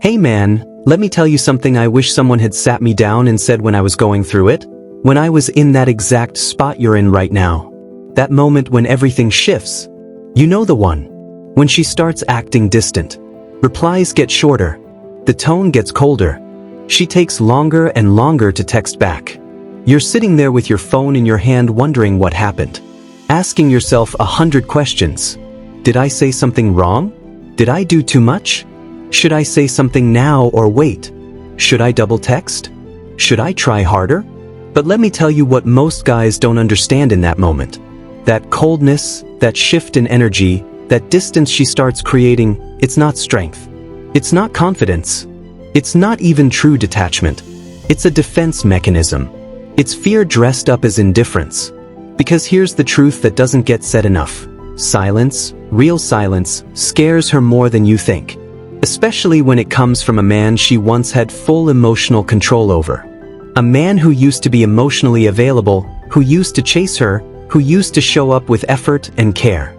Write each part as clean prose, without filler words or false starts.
Hey man, let me tell you something I wish someone had sat me down and said when I was going through it. When I was in that exact spot you're in right now. That moment when everything shifts. You know the one. When she starts acting distant. Replies get shorter. The tone gets colder. She takes longer and longer to text back. You're sitting there with your phone in your hand wondering what happened. Asking yourself 100 questions. Did I say something wrong? Did I do too much? Should I say something now or wait? Should I double text? Should I try harder? But let me tell you what most guys don't understand in that moment. That coldness, that shift in energy, that distance she starts creating, it's not strength. It's not confidence. It's not even true detachment. It's a defense mechanism. It's fear dressed up as indifference. Because here's the truth that doesn't get said enough. Silence, real silence, scares her more than you think. Especially when it comes from a man she once had full emotional control over. A man who used to be emotionally available, who used to chase her, who used to show up with effort and care.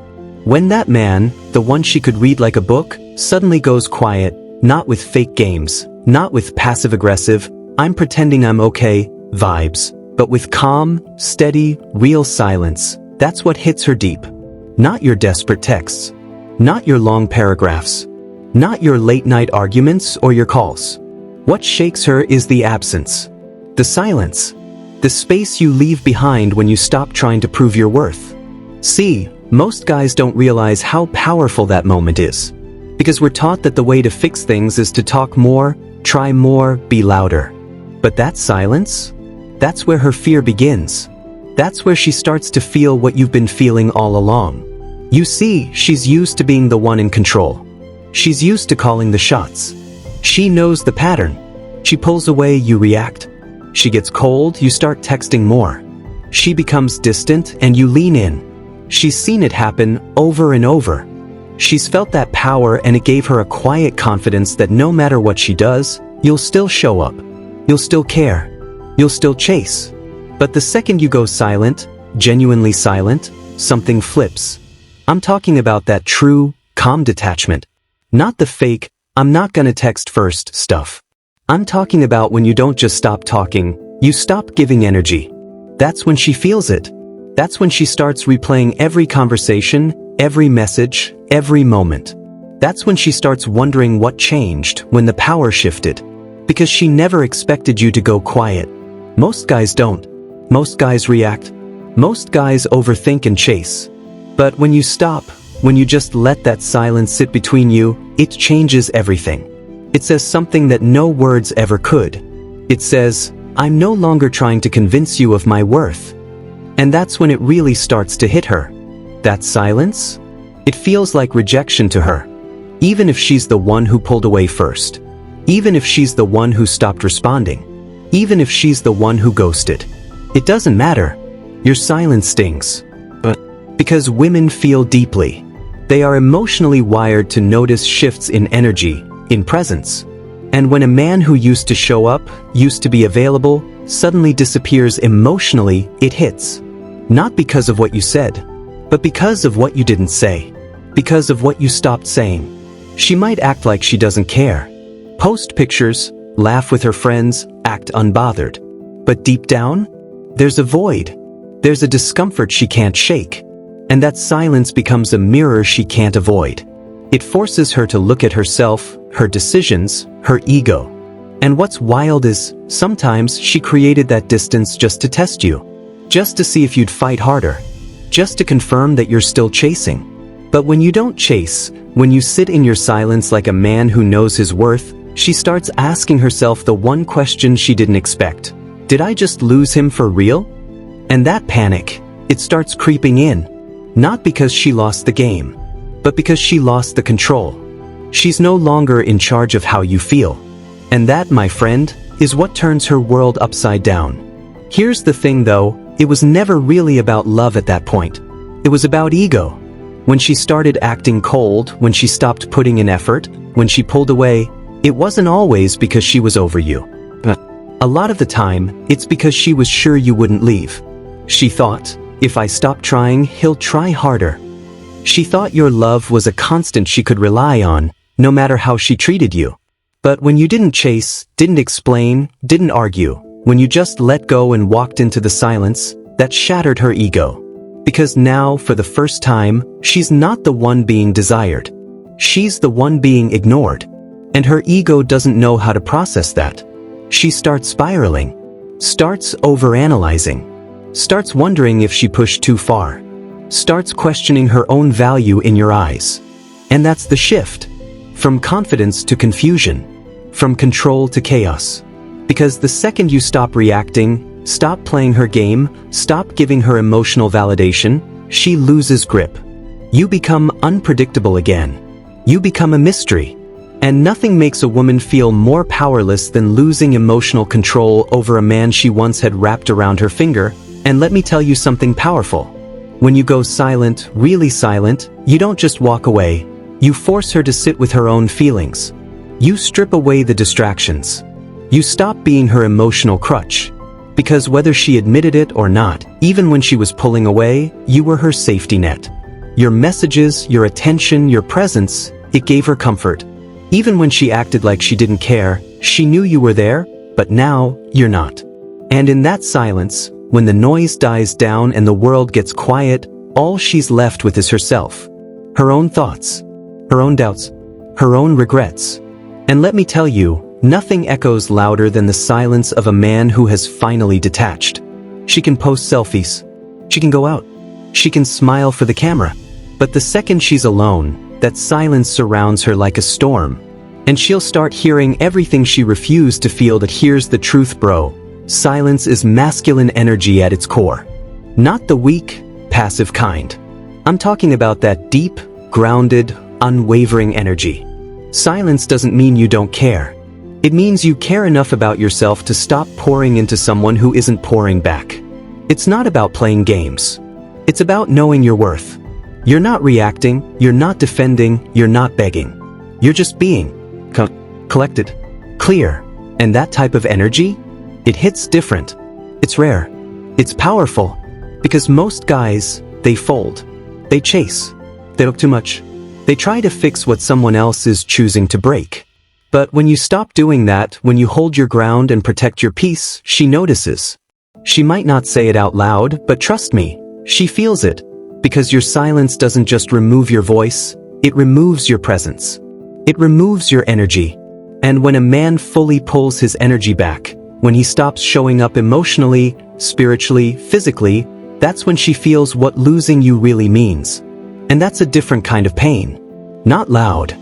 When that man, the one she could read like a book, suddenly goes quiet, not with fake games, not with passive-aggressive, I'm pretending I'm okay, vibes, but with calm, steady, real silence, that's what hits her deep. Not your desperate texts. Not your long paragraphs. Not your late-night arguments or your calls. What shakes her is the absence. The silence. The space you leave behind when you stop trying to prove your worth. See, most guys don't realize how powerful that moment is. Because we're taught that the way to fix things is to talk more, try more, be louder. But that silence? That's where her fear begins. That's where she starts to feel what you've been feeling all along. You see, she's used to being the one in control. She's used to calling the shots. She knows the pattern. She pulls away, you react. She gets cold, you start texting more. She becomes distant, and you lean in. She's seen it happen over and over. She's felt that power, and it gave her a quiet confidence that no matter what she does, you'll still show up. You'll still care. You'll still chase. But the second you go silent, genuinely silent, something flips. I'm talking about that true, calm detachment. Not the fake, I'm not gonna text first stuff. I'm talking about when you don't just stop talking, you stop giving energy. That's when she feels it. That's when she starts replaying every conversation, every message, every moment. That's when she starts wondering what changed when the power shifted. Because she never expected you to go quiet. Most guys don't. Most guys react. Most guys overthink and chase. But when you stop, when you just let that silence sit between you, it changes everything. It says something that no words ever could. It says, I'm no longer trying to convince you of my worth. And that's when it really starts to hit her. That silence? It feels like rejection to her. Even if she's the one who pulled away first. Even if she's the one who stopped responding. Even if she's the one who ghosted. It doesn't matter. Your silence stings. But because women feel deeply. They are emotionally wired to notice shifts in energy, in presence. And when a man who used to show up, used to be available, suddenly disappears emotionally, it hits. Not because of what you said, but because of what you didn't say. Because of what you stopped saying. She might act like she doesn't care. Post pictures, laugh with her friends, act unbothered. But deep down, there's a void. There's a discomfort she can't shake. And that silence becomes a mirror she can't avoid. It forces her to look at herself, her decisions, her ego. And what's wild is, sometimes she created that distance just to test you. Just to see if you'd fight harder. Just to confirm that you're still chasing. But when you don't chase, when you sit in your silence like a man who knows his worth, she starts asking herself the one question she didn't expect. Did I just lose him for real? And that panic, it starts creeping in. Not because she lost the game, but because she lost the control. She's no longer in charge of how you feel. And that, my friend, is what turns her world upside down. Here's the thing though, it was never really about love at that point. It was about ego. When she started acting cold, when she stopped putting in effort, when she pulled away, it wasn't always because she was over you. But a lot of the time, it's because she was sure you wouldn't leave. She thought, if I stop trying, he'll try harder. She thought your love was a constant she could rely on, no matter how she treated you. But when you didn't chase, didn't explain, didn't argue, when you just let go and walked into the silence, that shattered her ego. Because now, for the first time, she's not the one being desired. She's the one being ignored. And her ego doesn't know how to process that. She starts spiraling, starts overanalyzing, starts wondering if she pushed too far, starts questioning her own value in your eyes. And that's the shift. From confidence to confusion, from control to chaos. Because the second you stop reacting, stop playing her game, stop giving her emotional validation, she loses grip. You become unpredictable again. You become a mystery. And nothing makes a woman feel more powerless than losing emotional control over a man she once had wrapped around her finger. And let me tell you something powerful. When you go silent, really silent, you don't just walk away. You force her to sit with her own feelings. You strip away the distractions. You stop being her emotional crutch. Because whether she admitted it or not, even when she was pulling away, you were her safety net. Your messages, your attention, your presence, it gave her comfort. Even when she acted like she didn't care, she knew you were there, but now, you're not. And in that silence, when the noise dies down and the world gets quiet, all she's left with is herself. Her own thoughts, her own doubts, her own regrets. And let me tell you, nothing echoes louder than the silence of a man who has finally detached. She can post selfies. She can go out. She can smile for the camera. But the second she's alone, that silence surrounds her like a storm. And she'll start hearing everything she refused to feel. That here's the truth, bro. Silence is masculine energy at its core. Not the weak, passive kind. I'm talking about that deep, grounded, unwavering energy. Silence doesn't mean you don't care. It means you care enough about yourself to stop pouring into someone who isn't pouring back. It's not about playing games. It's about knowing your worth. You're not reacting, you're not defending, you're not begging. You're just being collected, clear. And that type of energy, it hits different. It's rare. It's powerful. Because most guys, they fold. They chase. They look too much. They try to fix what someone else is choosing to break. But when you stop doing that, when you hold your ground and protect your peace, she notices. She might not say it out loud, but trust me, she feels it. Because your silence doesn't just remove your voice, it removes your presence. It removes your energy. And when a man fully pulls his energy back, when he stops showing up emotionally, spiritually, physically, that's when she feels what losing you really means. And that's a different kind of pain. Not loud,